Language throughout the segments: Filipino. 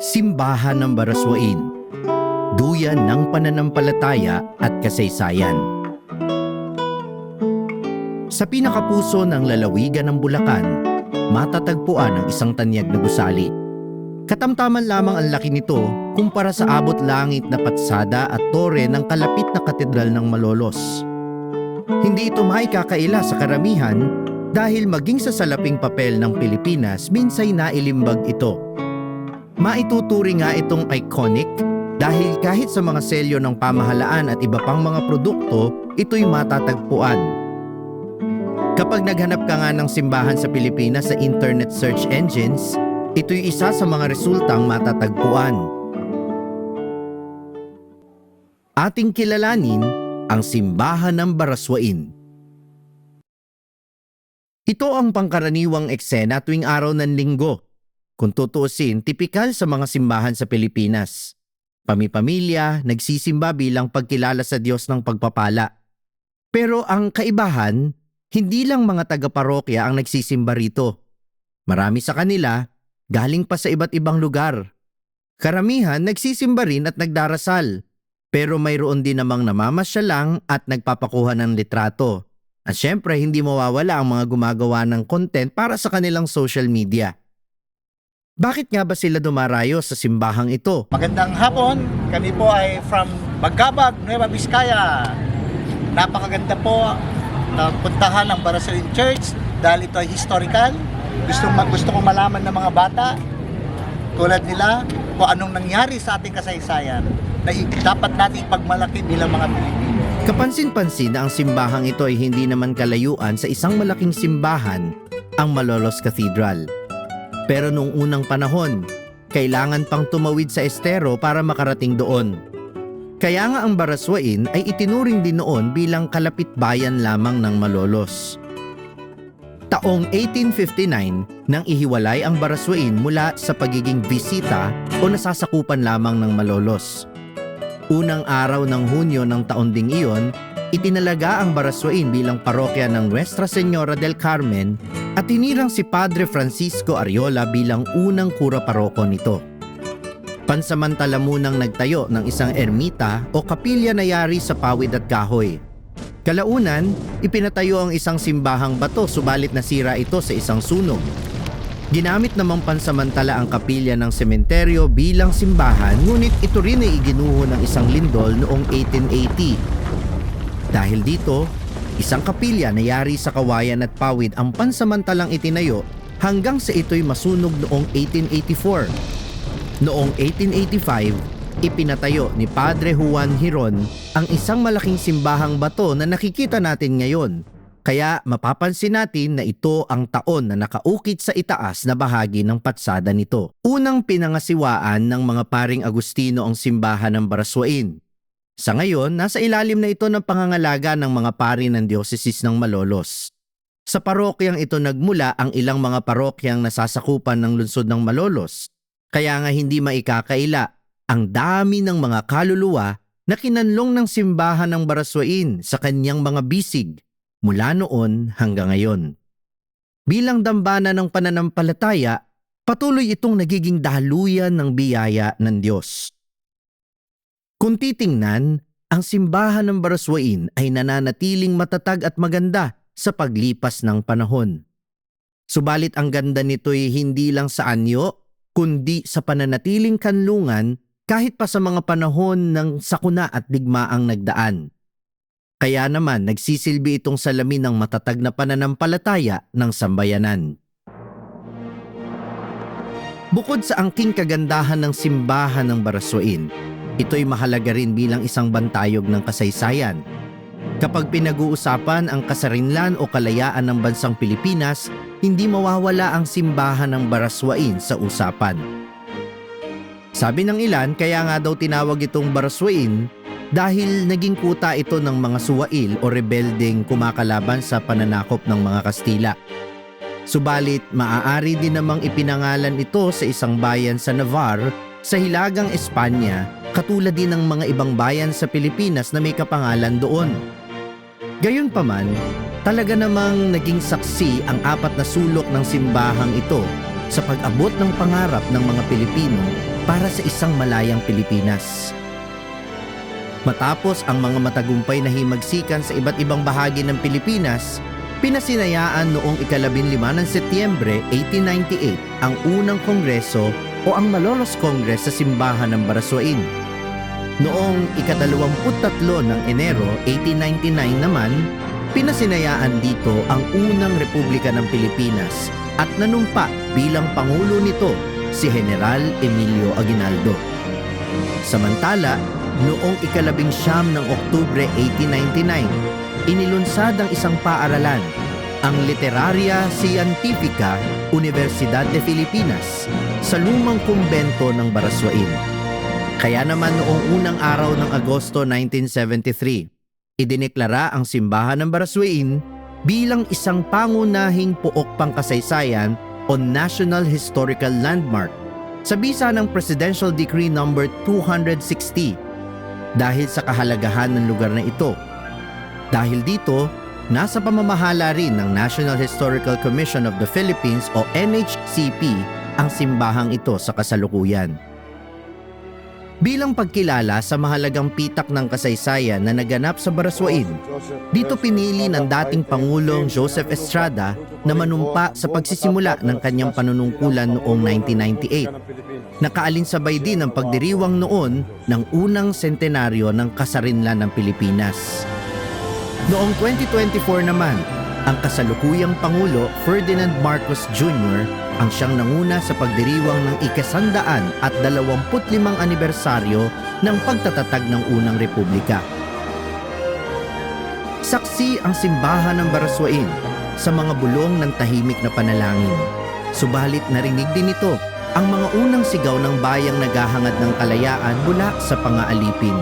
Simbahan ng Baraswain, duyan ng pananampalataya at kasaysayan. Sa pinakapuso ng lalawigan ng Bulacan, matatagpuan ang isang tanyag na gusali. Katamtaman lamang ang laki nito kumpara sa abot langit na patsada at tore ng kalapit na katedral ng Malolos. Hindi ito maikakaila sa karamihan dahil maging sa salaping papel ng Pilipinas minsay nailimbag ito. Maituturing nga itong iconic dahil kahit sa mga selyo ng pamahalaan at iba pang mga produkto, ito'y matatagpuan. Kapag naghanap ka nga ng simbahan sa Pilipinas sa internet search engines, ito'y isa sa mga resultang matatagpuan. Ating kilalanin ang Simbahan ng Baraswain. Ito ang pangkaraniwang eksena tuwing araw ng linggo. Kung tutuusin, tipikal sa mga simbahan sa Pilipinas. Pami-pamilya, nagsisimba bilang pagkilala sa Diyos ng pagpapala. Pero ang kaibahan, hindi lang mga taga-parokya ang nagsisimba rito. Marami sa kanila, galing pa sa iba't ibang lugar. Karamihan nagsisimba rin at nagdarasal. Pero mayroon din namang namamasya lang at nagpapakuha ng litrato. At syempre, hindi mawawala ang mga gumagawa ng content para sa kanilang social media. Bakit nga ba sila dumarayo sa simbahang ito? Magandang hapon, kami po ay from Magabag, Nueva Vizcaya. Napakaganda po na puntahan ng Baraswain Church dahil ito ay historical. Gusto kong malaman ng mga bata tulad nila kung anong nangyari sa ating kasaysayan na dapat natin ipagmalaki bilang mga Pilipino. Kapansin-pansin na ang simbahang ito ay hindi naman kalayuan sa isang malaking simbahan, ang Malolos Cathedral. Pero noong unang panahon, kailangan pang tumawid sa estero para makarating doon. Kaya nga ang Baraswain ay itinuring din noon bilang kalapit bayan lamang ng Malolos. Taong 1859 nang ihiwalay ang Baraswain mula sa pagiging bisita o nasasakupan lamang ng Malolos. Unang araw ng Hunyo ng taon ding iyon, itinalaga ang Baraswain bilang parokya ng Nuestra Señora del Carmen at tinirang si Padre Francisco Ariola bilang unang kura paroko nito. Pansamantala munang nagtayo ng isang ermita o kapilya na yari sa pawid at kahoy. Kalaunan, ipinatayo ang isang simbahang bato subalit nasira ito sa isang sunog. Ginamit namang pansamantala ang kapilya ng sementeryo bilang simbahan ngunit ito rin ay iginuho ng isang lindol noong 1880. Dahil dito, isang kapilya na yari sa kawayan at pawid ang pansamantalang itinayo hanggang sa ito'y masunog noong 1884. Noong 1885, ipinatayo ni Padre Juan Giron ang isang malaking simbahang bato na nakikita natin ngayon. Kaya mapapansin natin na ito ang taon na nakaukit sa itaas na bahagi ng patsada nito. Unang pinangasiwaan ng mga paring Agustino ang simbahan ng Baraswain. Sa ngayon, nasa ilalim na ito ng pangangalaga ng mga pari ng Dioceses ng Malolos. Sa parokyang ito nagmula ang ilang mga parokyang nasasakupan ng lungsod ng Malolos. Kaya nga hindi maikakaila ang dami ng mga kaluluwa na kinanlong ng simbahan ng Baraswain sa kanyang mga bisig mula noon hanggang ngayon. Bilang dambana ng pananampalataya, patuloy itong nagiging daluyan ng biyaya ng Diyos. Kung titingnan, ang simbahan ng Baraswain ay nananatiling matatag at maganda sa paglipas ng panahon. Subalit ang ganda nito'y hindi lang sa anyo, kundi sa pananatiling kanlungan kahit pa sa mga panahon ng sakuna at digmaang nagdaan. Kaya naman nagsisilbi itong salamin ng matatag na pananampalataya ng sambayanan. Bukod sa angking kagandahan ng simbahan ng Baraswain, ito'y mahalaga rin bilang isang bantayog ng kasaysayan. Kapag pinag-uusapan ang kasarinlan o kalayaan ng bansang Pilipinas, hindi mawawala ang simbahan ng Baraswain sa usapan. Sabi ng ilan, kaya nga daw tinawag itong Baraswain dahil naging kuta ito ng mga suwail o rebeldeng kumakalaban sa pananakop ng mga Kastila. Subalit, maaari din namang ipinangalan ito sa isang bayan sa Navarre sa Hilagang Espanya, katulad din ng mga ibang bayan sa Pilipinas na may kapangalan doon. Gayunpaman, talaga namang naging saksi ang apat na sulok ng simbahang ito sa pag-abot ng pangarap ng mga Pilipino para sa isang malayang Pilipinas. Matapos ang mga matagumpay na himagsikan sa iba't ibang bahagi ng Pilipinas, pinasinayaan noong ika-15 ng Setyembre 1898 ang unang kongreso o ang Malolos Congress sa simbahan ng Baraswain. Noong ika-23 ng Enero 1899 naman, pinasinayaan dito ang unang Republika ng Pilipinas at nanumpa bilang Pangulo nito si General Emilio Aguinaldo. Samantala, noong ika-19 ng Oktubre 1899, inilunsad ang isang paaralan, ang Literaria Scientifica Universidad de Filipinas, sa lumang kumbento ng Baraswain. Kaya naman noong unang araw ng Agosto 1973, idineklara ang simbahan ng Baraswain bilang isang pangunahing pook pangkasaysayan o National Historical Landmark sa bisa ng Presidential Decree No. 260 dahil sa kahalagahan ng lugar na ito. Dahil dito, nasa pamamahala rin ng National Historical Commission of the Philippines o NHCP ang simbahang ito sa kasalukuyan. Bilang pagkilala sa mahalagang pitak ng kasaysayan na naganap sa Baraswain, dito pinili ng dating Pangulong Joseph Estrada na manumpa sa pagsisimula ng kanyang panunungkulan noong 1998. Nakaalinsabay din ang pagdiriwang noon ng unang sentenaryo ng kasarinlan ng Pilipinas. Noong 2024 naman, ang kasalukuyang Pangulo Ferdinand Marcos Jr. ang siyang nanguna sa pagdiriwang ng ika-125 anibersaryo ng pagtatatag ng unang republika. Saksi ang simbahan ng Baraswain sa mga bulong ng tahimik na panalangin. Subalit narinig din ito ang mga unang sigaw ng bayang naghahangad ng kalayaan mula sa pangaalipin.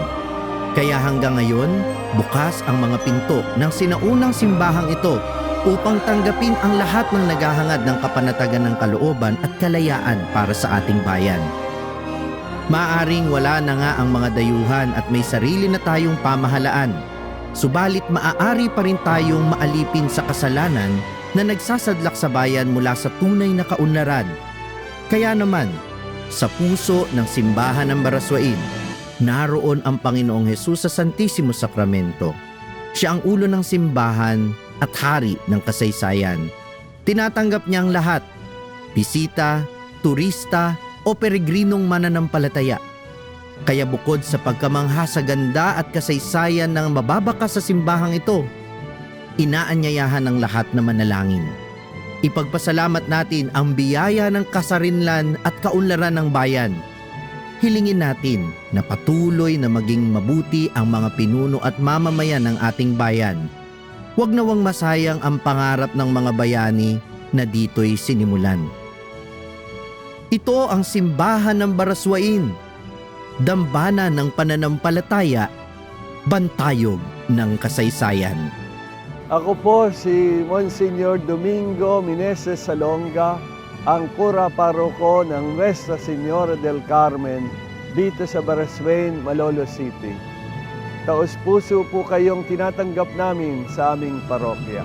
Kaya hanggang ngayon, bukas ang mga pinto ng sinaunang simbahang ito upang tanggapin ang lahat ng naghahangad ng kapanatagan ng kalooban at kalayaan para sa ating bayan. Maaring wala na nga ang mga dayuhan at may sarili na tayong pamahalaan, subalit maaari pa rin tayong maalipin sa kasalanan na nagsasadlak sa bayan mula sa tunay na kaunlaran. Kaya naman, sa puso ng simbahan ng Baraswain, naroon ang Panginoong Hesus sa Santissimo Sacramento. Siya ang ulo ng simbahan at hari ng kasaysayan. Tinatanggap niya ang lahat, bisita, turista o peregrinong mananampalataya. Kaya bukod sa pagkamangha sa ganda at kasaysayan ng mababakas sa simbahang ito, inaanyayahan ng lahat na manalangin. Ipagpasalamat natin ang biyaya ng kasarinlan at kaunlaran ng bayan. Hilingin natin na patuloy na maging mabuti ang mga pinuno at mamamayan ng ating bayan. Huwag nawang masayang ang pangarap ng mga bayani na dito'y sinimulan. Ito ang simbahan ng Baraswain, dambana ng pananampalataya, bantayog ng kasaysayan. Ako po si Monsignor Domingo Meneses Salonga, ang Cura Paroko ng Nuestra Señora del Carmen dito sa Baraswain, Malolos City. Taos-puso po kayong tinatanggap namin sa aming parokya.